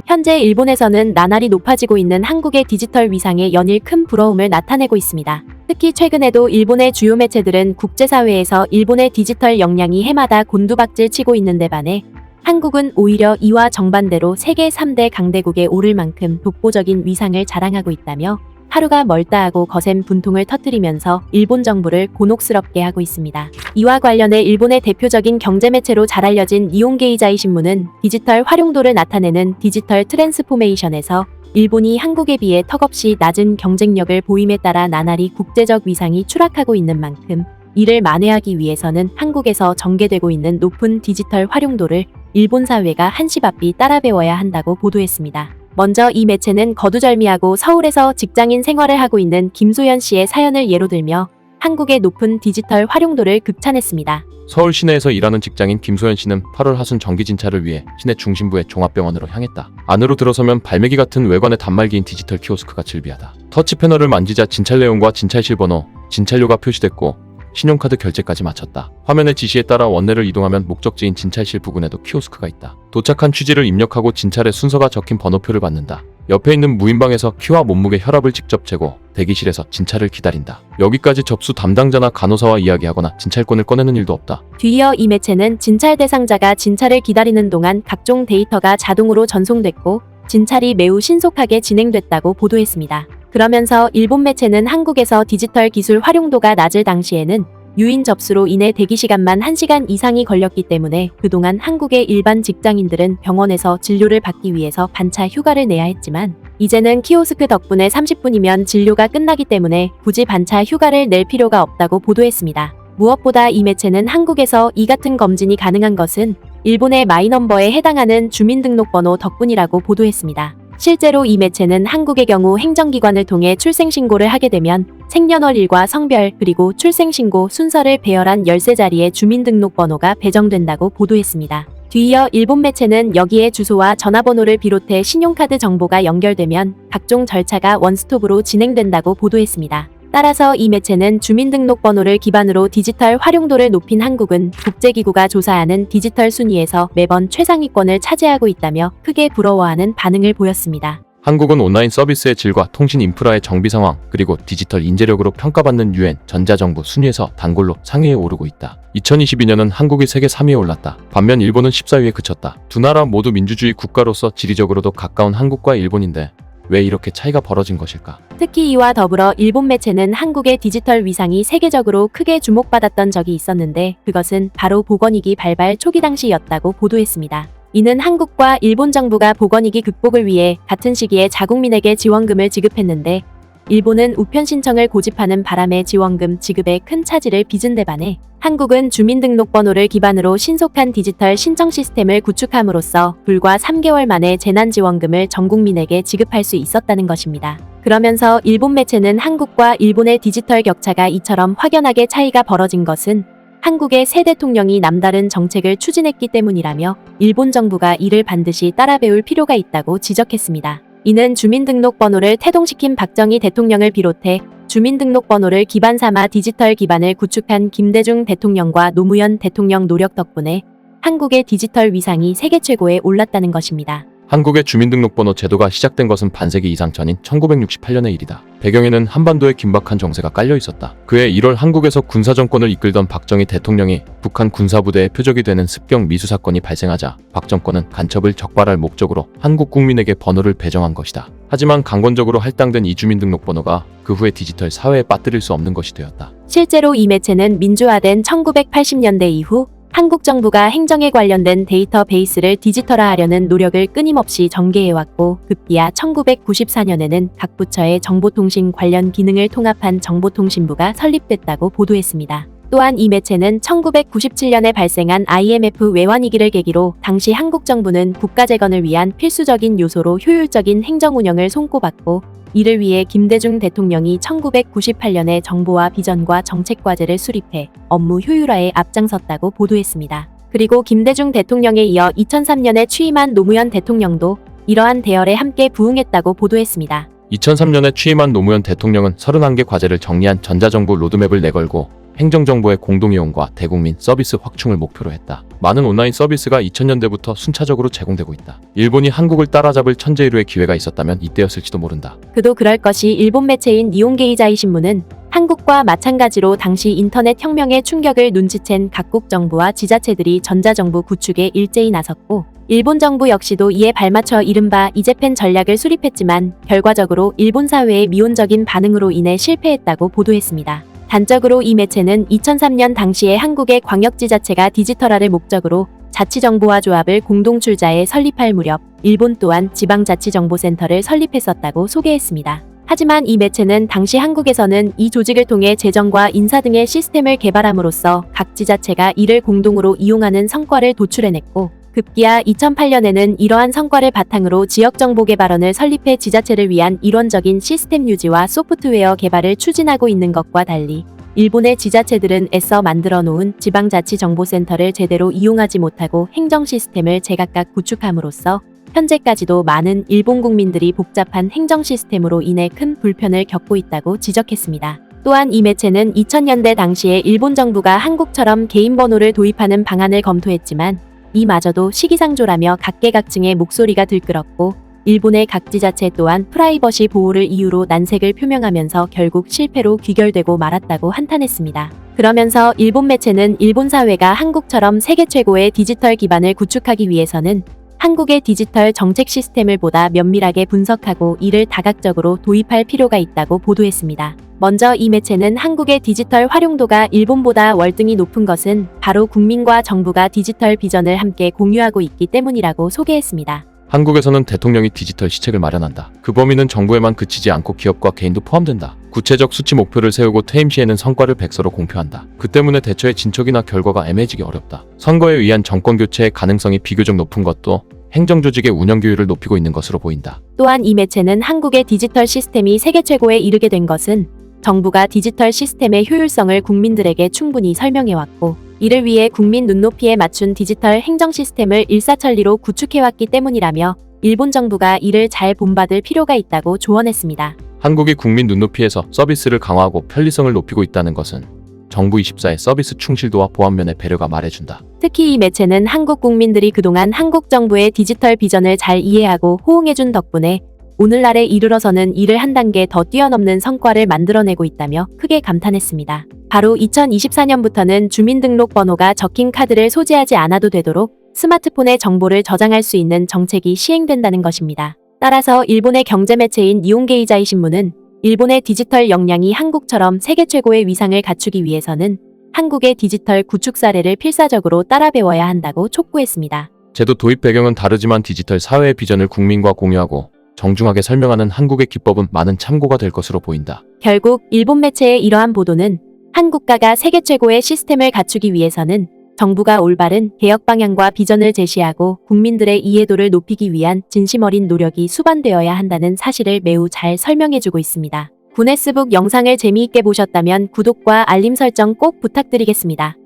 현재 일본에서는 나날이 높아지고 있는 한국의 디지털 위상에 연일 큰 부러움을 나타내고 있습니다. 특히 최근에도 일본의 주요 매체들은 국제사회에서 일본의 디지털 역량이 해마다 곤두박질 치고 있는데 반해 한국은 오히려 이와 정반대로 세계 3대 강대국에 오를 만큼 독보적인 위상을 자랑하고 있다며 하루가 멀다 하고 거센 분통을 터뜨리면서 일본 정부를 곤혹스럽게 하고 있습니다. 이와 관련해 일본의 대표적인 경제매체로 잘 알려진 니혼게이자이 신문은 디지털 활용도를 나타내는 디지털 트랜스포메이션에서 일본이 한국에 비해 턱없이 낮은 경쟁력을 보임에 따라 나날이 국제적 위상이 추락하고 있는 만큼 이를 만회하기 위해서는 한국에서 전개되고 있는 높은 디지털 활용도를 일본 사회가 한시바삐 따라 배워야 한다고 보도했습니다. 먼저 이 매체는 거두절미하고 서울에서 직장인 생활을 하고 있는 김소연 씨의 사연을 예로 들며 한국의 높은 디지털 활용도를 극찬했습니다. 서울 시내에서 일하는 직장인 김소연 씨는 8월 하순 정기 진찰을 위해 시내 중심부의 종합병원으로 향했다. 안으로 들어서면 발매기 같은 외관의 단말기인 디지털 키오스크가 즐비하다. 터치 패널을 만지자 진찰 내용과 진찰실 번호, 진찰료가 표시됐고 신용카드 결제까지 마쳤다. 화면의 지시에 따라 원내를 이동하면 목적지인 진찰실 부근에도 키오스크가 있다. 도착한 취지를 입력하고 진찰의 순서가 적힌 번호표를 받는다. 옆에 있는 무인방에서 키와 몸무게 혈압을 직접 재고 대기실에서 진찰을 기다린다. 여기까지 접수 담당자나 간호사와 이야기하거나 진찰권을 꺼내는 일도 없다. 뒤이어 이 매체는 진찰 대상자가 진찰을 기다리는 동안 각종 데이터가 자동으로 전송됐고 진찰이 매우 신속하게 진행됐다고 보도했습니다. 그러면서 일본 매체는 한국에서 디지털 기술 활용도가 낮을 당시에는 유인 접수로 인해 대기시간만 1시간 이상이 걸렸기 때문에 그동안 한국의 일반 직장인들은 병원에서 진료를 받기 위해서 반차 휴가를 내야 했지만 이제는 키오스크 덕분에 30분이면 진료가 끝나기 때문에 굳이 반차 휴가를 낼 필요가 없다고 보도했습니다. 무엇보다 이 매체는 한국에서 이 같은 검진이 가능한 것은 일본의 마이넘버에 해당하는 주민등록번호 덕분이라고 보도했습니다. 실제로 이 매체는 한국의 경우 행정기관을 통해 출생신고를 하게 되면 생년월일과 성별 그리고 출생신고 순서를 배열한 13자리의 주민등록번호가 배정된다고 보도했습니다. 뒤이어 일본 매체는 여기에 주소와 전화번호를 비롯해 신용카드 정보가 연결되면 각종 절차가 원스톱으로 진행된다고 보도했습니다. 따라서 이 매체는 주민등록번호를 기반으로 디지털 활용도를 높인 한국은 국제기구가 조사하는 디지털 순위에서 매번 최상위권을 차지하고 있다며 크게 부러워하는 반응을 보였습니다. 한국은 온라인 서비스의 질과 통신 인프라의 정비 상황 그리고 디지털 인재력으로 평가받는 UN 전자정부 순위에서 단골로 상위에 오르고 있다. 2022년은 한국이 세계 3위에 올랐다. 반면 일본은 14위에 그쳤다. 두 나라 모두 민주주의 국가로서 지리적으로도 가까운 한국과 일본인데 왜 이렇게 차이가 벌어진 것일까? 특히 이와 더불어 일본 매체는 한국의 디지털 위상이 세계적으로 크게 주목받았던 적이 있었는데 그것은 바로 보건위기 발발 초기 당시였다고 보도했습니다. 이는 한국과 일본 정부가 보건위기 극복을 위해 같은 시기에 자국민에게 지원금을 지급했는데 일본은 우편 신청을 고집하는 바람에 지원금 지급에 큰 차질을 빚은 데 반해 한국은 주민등록번호를 기반으로 신속한 디지털 신청 시스템을 구축함으로써 불과 3개월 만에 재난지원금을 전 국민에게 지급할 수 있었다는 것입니다. 그러면서 일본 매체는 한국과 일본의 디지털 격차가 이처럼 확연하게 차이가 벌어진 것은 한국의 새 대통령이 남다른 정책을 추진했기 때문이라며 일본 정부가 이를 반드시 따라 배울 필요가 있다고 지적했습니다. 이는 주민등록번호를 태동시킨 박정희 대통령을 비롯해 주민등록번호를 기반 삼아 디지털 기반을 구축한 김대중 대통령과 노무현 대통령 노력 덕분에 한국의 디지털 위상이 세계 최고에 올랐다는 것입니다. 한국의 주민등록번호 제도가 시작된 것은 반세기 이상 전인 1968년의 일이다. 배경에는 한반도의 긴박한 정세가 깔려 있었다. 그해 1월 한국에서 군사정권을 이끌던 박정희 대통령이 북한 군사부대의 표적이 되는 습격 미수 사건이 발생하자 박 정권은 간첩을 적발할 목적으로 한국 국민에게 번호를 배정한 것이다. 하지만 강권적으로 할당된 이 주민등록번호가 그 후에 디지털 사회에 빠뜨릴 수 없는 것이 되었다. 실제로 이 매체는 민주화된 1980년대 이후 한국 정부가 행정에 관련된 데이터베이스를 디지털화하려는 노력을 끊임없이 전개해왔고 급기야 1994년에는 각 부처의 정보통신 관련 기능을 통합한 정보통신부가 설립됐다고 보도했습니다. 또한 이 매체는 1997년에 발생한 IMF 외환위기를 계기로 당시 한국 정부는 국가재건을 위한 필수적인 요소로 효율적인 행정 운영을 손꼽았고 이를 위해 김대중 대통령이 1998년에 정보화 비전과 정책과제를 수립해 업무 효율화에 앞장섰다고 보도했습니다. 그리고 김대중 대통령에 이어 2003년에 취임한 노무현 대통령도 이러한 대열에 함께 부응했다고 보도했습니다. 2003년에 취임한 노무현 대통령은 31개 과제를 정리한 전자정부 로드맵을 내걸고 행정정보의 공동이용과 대국민 서비스 확충을 목표로 했다. 많은 온라인 서비스가 2000년대부터 순차적으로 제공되고 있다. 일본이 한국을 따라잡을 천재일우의 기회가 있었다면 이때였을지도 모른다. 그도 그럴 것이 일본 매체인 니혼게이자이 신문은 한국과 마찬가지로 당시 인터넷 혁명의 충격을 눈치챈 각국 정부와 지자체들이 전자정부 구축에 일제히 나섰고 일본 정부 역시도 이에 발맞춰 이른바 이재펜 전략을 수립했지만 결과적으로 일본 사회의 미온적인 반응으로 인해 실패했다고 보도했습니다. 단적으로 이 매체는 2003년 당시에 한국의 광역지자체가 디지털화를 목적으로 자치정보화 조합을 공동 출자해 설립할 무렵 일본 또한 지방자치정보센터를 설립했었다고 소개했습니다. 하지만 이 매체는 당시 한국에서는 이 조직을 통해 재정과 인사 등의 시스템을 개발함으로써 각 지자체가 이를 공동으로 이용하는 성과를 도출해냈고 급기야 2008년에는 이러한 성과를 바탕으로 지역정보개발원을 설립해 지자체를 위한 일원적인 시스템 유지와 소프트웨어 개발을 추진하고 있는 것과 달리 일본의 지자체들은 애써 만들어 놓은 지방자치정보센터를 제대로 이용하지 못하고 행정 시스템을 제각각 구축함으로써 현재까지도 많은 일본 국민들이 복잡한 행정 시스템으로 인해 큰 불편을 겪고 있다고 지적했습니다. 또한 이 매체는 2000년대 당시에 일본 정부가 한국처럼 개인 번호를 도입하는 방안을 검토했지만 이마저도 시기상조라며 각계각층의 목소리가 들끓었고 일본의 각 지자체 또한 프라이버시 보호를 이유로 난색을 표명하면서 결국 실패로 귀결되고 말았다고 한탄했습니다. 그러면서 일본 매체는 일본 사회가 한국처럼 세계 최고의 디지털 기반을 구축하기 위해서는 한국의 디지털 정책 시스템을 보다 면밀하게 분석하고 이를 다각적으로 도입할 필요가 있다고 보도했습니다. 먼저 이 매체는 한국의 디지털 활용도가 일본보다 월등히 높은 것은 바로 국민과 정부가 디지털 비전을 함께 공유하고 있기 때문이라고 소개했습니다. 한국에서는 대통령이 디지털 시책을 마련한다. 그 범위는 정부에만 그치지 않고 기업과 개인도 포함된다. 구체적 수치 목표를 세우고 퇴임 시에는 성과를 백서로 공표한다. 그 때문에 대처의 진척이나 결과가 애매해지기 어렵다. 선거에 의한 정권 교체의 가능성이 비교적 높은 것도 행정조직의 운영 규율을 높이고 있는 것으로 보인다. 또한 이 매체는 한국의 디지털 시스템이 세계 최고에 이르게 된 것은 정부가 디지털 시스템의 효율성을 국민들에게 충분히 설명해왔고 이를 위해 국민 눈높이에 맞춘 디지털 행정 시스템을 일사천리로 구축해왔기 때문이라며 일본 정부가 이를 잘 본받을 필요가 있다고 조언했습니다. 한국이 국민 눈높이에서 서비스를 강화하고 편리성을 높이고 있다는 것은 정부 24의 서비스 충실도와 보안면의 배려가 말해준다. 특히 이 매체는 한국 국민들이 그동안 한국 정부의 디지털 비전을 잘 이해하고 호응해준 덕분에 오늘날에 이르러서는 이를 한 단계 더 뛰어넘는 성과를 만들어내고 있다며 크게 감탄했습니다. 바로 2024년부터는 주민등록번호가 적힌 카드를 소지하지 않아도 되도록 스마트폰에 정보를 저장할 수 있는 정책이 시행된다는 것입니다. 따라서 일본의 경제매체인 니혼게이자이 신문은 일본의 디지털 역량이 한국처럼 세계 최고의 위상을 갖추기 위해서는 한국의 디지털 구축 사례를 필사적으로 따라 배워야 한다고 촉구했습니다. 제도 도입 배경은 다르지만 디지털 사회의 비전을 국민과 공유하고 정중하게 설명하는 한국의 기법은 많은 참고가 될 것으로 보인다. 결국 일본 매체의 이러한 보도는 한 국가가 세계 최고의 시스템을 갖추기 위해서는 정부가 올바른 개혁 방향과 비전을 제시하고 국민들의 이해도를 높이기 위한 진심 어린 노력이 수반되어야 한다는 사실을 매우 잘 설명해주고 있습니다. 구네스북 영상을 재미있게 보셨다면 구독과 알림 설정 꼭 부탁드리겠습니다.